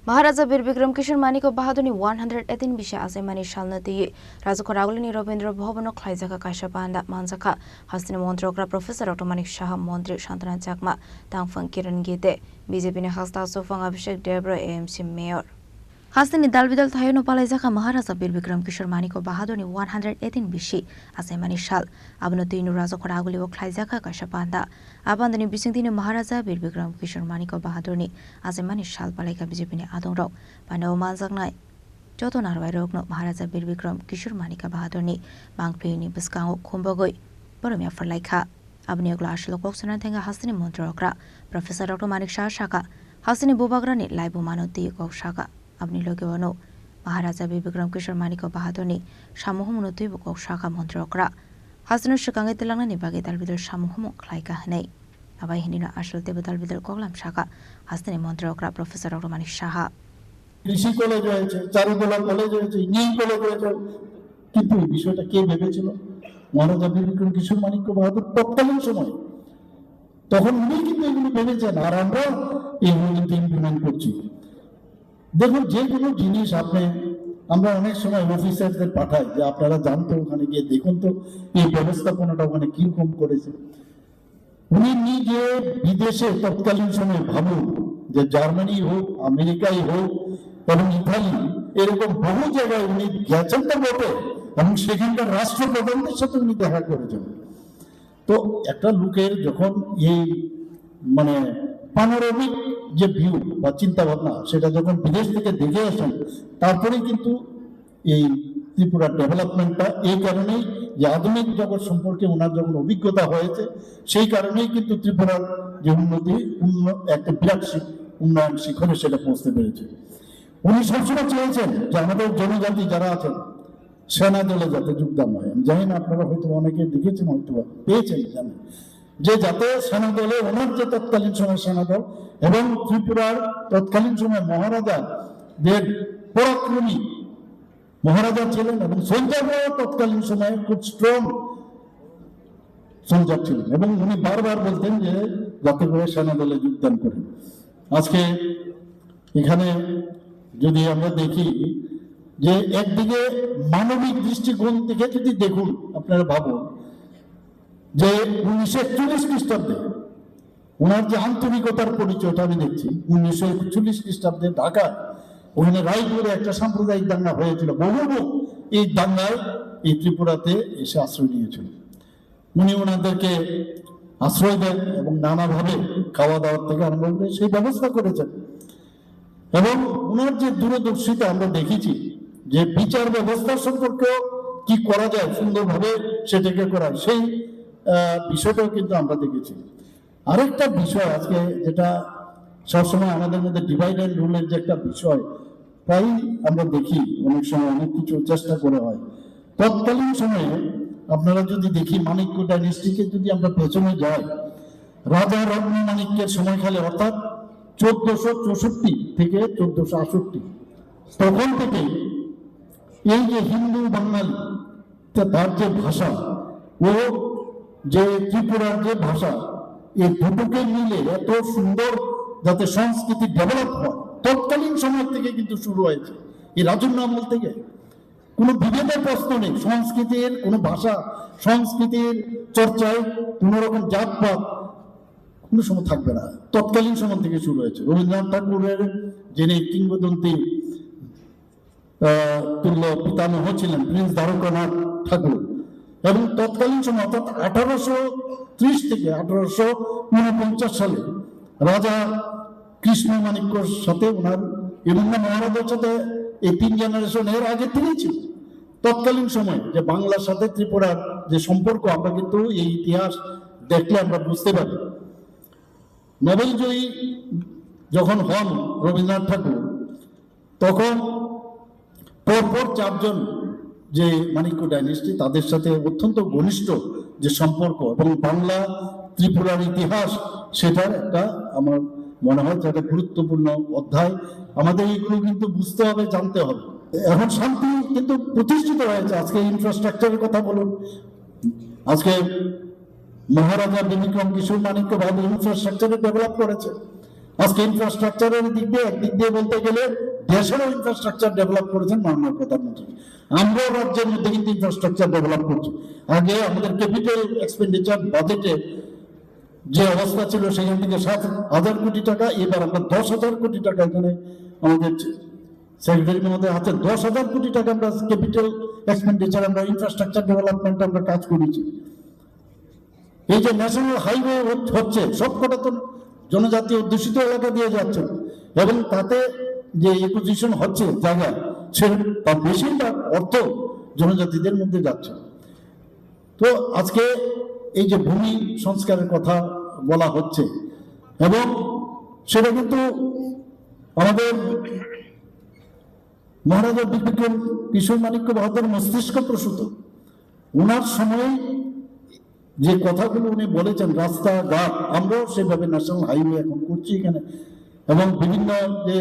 महाराजा वीर विक्रम किशोर मानिक बाहादुरनि 118 बिसा आसाइमानि सालनाति राजखर आगुलनि रवीन्द्र भवन ख्लाइजाखा काश्यपान्दा मानजाखा हास्तिनि मन्त्रग्रा प्रोफेसर डॉ मानिक शाह मन्त्री शान्तना चाकमा तांफां किरण गीते बीजेपीनि हास्ता सोफां अभिषेक देब्र एएमसी मेयर हास्तिनि दालबिदाल थायोनो पालाइजाखा महाराजा वीर विक्रम किशोर मानिक बाहादुरनि 118 बिसि आसाइमानि साल आबनो तीनु राजखर आगुलि ख्लाइजाखा काश्यपान्दा आबान्दनि बिसिंतिनि महाराजा वीर विक्रम किशोर मानिक बाहादुरनि आसाइमानि साल पालाइका बीजेपीनि आदंराव पानो मानजाकनाय जतन आरवाइरकनो महाराजा वीर विक्रम किशोर मानिक बाहादुरनि बांफ्लेनि बिस्कांगो खुम्बगै बरमिया फरलाइखा आबनि अगला आशलो कोक्सना थेंगा हास्तिनि मन्त्रग्रा प्रोफेसर डॉ मानिक शाह शाखा हास्तिनि बोबाग्रानि लाइबो मानोति कोक शाखा अपनी लोगेवनो महाराजा वीर विक्रम किशोर मानिक बाहादुरनि सामूहमुनो तुइबुक शाखा मन्त्रग्रा हास्तिनो शिकांगे तेलांनानि बागै दालबिदाल सामूहमु ख्लाइका हनै आबाय हिनिनो आशल तेबो दालबिदाल कोगलाम शाखा हास्तिनि मन्त्रग्रा प्रोफेसर डॉ मानिक शाह কৃষি কলেজ হয়েছে, চারুকলা কলেজ হয়েছে, ইঞ্জিনিয়ারিং কলেজ হয়েছে, কিন্তু এই বিষয়টা কে ভেবেছিল? মহারাজা বীর বিক্রম কিশোর মানিক্য বাহাদুর তৎকালীন সময় তখন উনি কিন্তু এগুলো ভেবেছেন, আর আমরা এইগুলো কিন্তু ইমপ্লিমেন্ট করছি। দেখুন, যে কোনো জিনিস আমরা অনেক সময় অফিসারদের পাঠাই যে আপনারা জানতো, ওখানে গিয়ে দেখুন তো এই ব্যবস্থাপনাটা ওখানে কিরকম করেছে। উনি নিজে বিদেশে তৎকালীন সময় ভাবুন যে জার্মানি হোক, আমেরিকাই হোক এবং ইতালি, এরকম বহু জায়গায় উনি গেছেন তো বটে, এবং সেখানকার রাষ্ট্রপ্রধানদের সাথে উনি দেখা করেছেন। তো একটা লোকের যখন এই পানোরামিক যে ভিউ বা চিন্তা ভাবনা, সেটা যখন বিদেশ থেকে দেখে আসেন, তারপরেই কিন্তু এই ত্রিপুরার ডেভেলপমেন্টটা এই কারণেই যে আধুনিক জগৎ সম্পর্কে ওনার যখন অভিজ্ঞতা হয়েছে, সেই কারণেই কিন্তু ত্রিপুরার যে উন্নতি একটা বিরাট উন্নয়ন শিখরে সেটা পৌঁছতে পেরেছে। উনি সবসময় চেয়েছেন যে আমাদের জনজাতি যারা আছেন সেনা দলে যাতে যোগদান হয়। আমি জানি না, আপনারা হয়তো অনেকে দেখেছেন, হয়তো পেয়েছেন, জানেন যে যাতে সেনা দলে ওনার যে তৎকালীন সময় সেনা দল এবং ত্রিপুরার তৎকালীন সময় মহারাজাদের পরাক্রমী মহারাজা ছিলেন এবং সোলজাররাও তৎকালীন সময়ে খুব স্ট্রং সোলজার ছিলেন, এবং উনি বারবার বলতেন যে যাতে করে সেনা দলে যোগদান করেন। আজকে এখানে যদি আমরা দেখি যে একদিকে মানবিক দৃষ্টিকোণ থেকে যদি দেখুন, আপনারা ভাবুন যে 1941 খ্রিস্টাব্দে ওনার যে আন্তরিকতার পরিচয়টা আমি দেখছি। 1941 খ্রিস্টাব্দে ঢাকা ওখানে রায়পুরে একটা সাম্প্রদায়িক দাঙ্গা হয়েছিল, বহু এই দাঙ্গায় এই ত্রিপুরাতে এসে আশ্রয় নিয়েছিল। উনি ওনাদেরকে আশ্রয় দেন এবং নানাভাবে খাওয়া দাওয়ার থেকে আরম্ভ করে সেই ব্যবস্থা করেছেন। এবং ওনার যে দূরদর্শিতা আমরা দেখেছি যে বিচার ব্যবস্থা সম্পর্কেও কি করা যায় সুন্দরভাবে সেটাকে করা, সেই বিষয়টাও কিন্তু আমরা দেখেছি। আরেকটা বিষয় আজকে যেটা সবসময় আমাদের মধ্যে ডিভাইড অ্যান্ড রুলের যে একটা বিষয় প্রায় আমরা দেখি, অনেক সময় অনেক কিছু চেষ্টা করে হয়। তৎকালীন সময়ে আপনারা যদি দেখি মানিক্য ডাইনেস্টিকে যদি আমরা পেছনে যাই, রাজা রত্ন মানিক্যের সময়কালে অর্থাৎ 1464 থেকে 1468, তখন থেকে এই যে হিন্দু বাঙালি তার যে ভাষা ও যে ত্রিপুরার যে ভাষা, এই দুটোকে মিলে এত সুন্দর যাতে সংস্কৃতি ডেভেলপ হয়, তৎকালীন সময় থেকে কিন্তু শুরু হয়েছে। এই রাজন্য আমল থেকে কোনো বিভেদের প্রশ্ন নেই, সংস্কৃতির কোনো ভাষা, সংস্কৃতির চর্চায় কোনো রকম জাতপাত কোনো সময় থাকবে না, তৎকালীন সময় থেকে শুরু হয়েছে। রবীন্দ্রনাথ ঠাকুরের যিনি কিংবদন্তি তুল্য পিতামহ ছিলেন প্রিন্স দ্বারকানাথ ঠাকুর, এবং তৎকালীন সময় অর্থাৎ 1830 থেকে 1849 সালে রাজা কৃষ্ণ মানিক্যর সাথে ওনার এবং মহারাজার সাথে এই 3 জেনারেশন এর আগে তিনি ছিলেন। তৎকালীন সময় যে বাংলার সাথে ত্রিপুরার যে সম্পর্ক, আমরা কিন্তু এই ইতিহাস দেখলে আমরা বুঝতে পারি। নোবেল জয়ী যখন হন রবীন্দ্রনাথ ঠাকুর, তখন পরপর 4 জন যে মানিক্য ডাইনেস্টি, তাদের সাথে অত্যন্ত ঘনিষ্ঠ যে সম্পর্ক এবং বাংলা ত্রিপুরার ইতিহাস, সেটার একটা আমার মনে হয় যে একটা গুরুত্বপূর্ণ অধ্যায়। আমাদের এইগুলো কিন্তু বুঝতে হবে, জানতে হবে। এখন শান্তি কিন্তু প্রতিষ্ঠিত হয়েছে। আজকে ইনফ্রাস্ট্রাকচারের কথা বলুন, আজকে মহারাজা বীর বিক্রম কিশোর মানিক্য বাহাদুর ইনফ্রাস্ট্রাকচারে ডেভেলপ করেছে। আজকে ইনফ্রাস্ট্রাকচারের দিক দিয়ে একদিক দিয়ে বলতে গেলে দেশেরও ইনফ্রাস্ট্রাকচার ডেভেলপ করেছেন মাননীয় প্রধানমন্ত্রী। আমরাও রাজ্যের মধ্যে কিন্তু ইনফ্রাস্ট্রাকচার ডেভেলপ করছি। আগে আমাদের ক্যাপিটাল এক্সপেন্ডিচার বাজেটে যে অবস্থা ছিল সেখান থেকে 7,000 কোটি টাকা, এবার আমরা 10,000 কোটি টাকা এখানে আমাদের সেক্রেটারি মহোদয় হাতে 10,000 কোটি টাকা আমরা ক্যাপিটাল এক্সপেন্ডিচার আমরা ইনফ্রাস্ট্রাকচার ডেভেলপমেন্ট আমরা কাজ করেছি। এই যে ন্যাশনাল হাইওয়ে হচ্ছে সবকটা তো জনজাতি অধ্যুষিত এলাকা দিয়ে যাচ্ছে এবং তাতে যে ইকোজিশন হচ্ছে জায়গা সে তার বেশিরভাগ অর্থ জনজাতিদের মধ্যে যাচ্ছে। তো আজকে এই যে ভূমি সংস্কারের কথা বলা হচ্ছে এবং সেটা কিন্তু আমাদের মহারাজা বিক্রম কিশোর মাণিক্য বাহাদুর মস্তিষ্ক প্রসূত। ওনার সময় যে কথাগুলো উনি বলেছেন, রাস্তাঘাট আমরাও সেভাবে ন্যাশনাল হাইওয়ে এখন করছি এখানে, এবং বিভিন্ন যে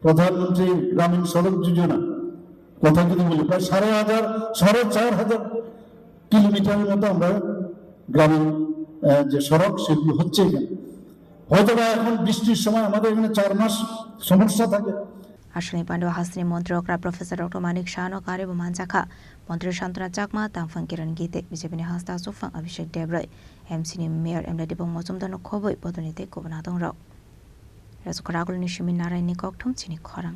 প্রধানমন্ত্রী গ্রামীণ সড়ক যোজনা কথা যদি বলি প্রায় 4,500 কিলোমিটারের মতো আমরা গ্রামীণ যে সড়ক সেগুলো হচ্ছে এখানে। হয়তো বা এখন বৃষ্টির সময় আমাদের এখানে 4 মাস সমস্যা থাকে। Ashley Pandu Hasni Montrokra Professor Dr. Manik Shano Karibu Manjaka, Montri Shantana Chakma, Tamfan Kiran Gite, Bijabini Hasta Sufan Abhishek Debray, MCN Mayor Emladibong Mozumdan Koboy, Bodonite Govanadon Rock. Rasukarago Nishimin Nara Nikoktum Chini Korang.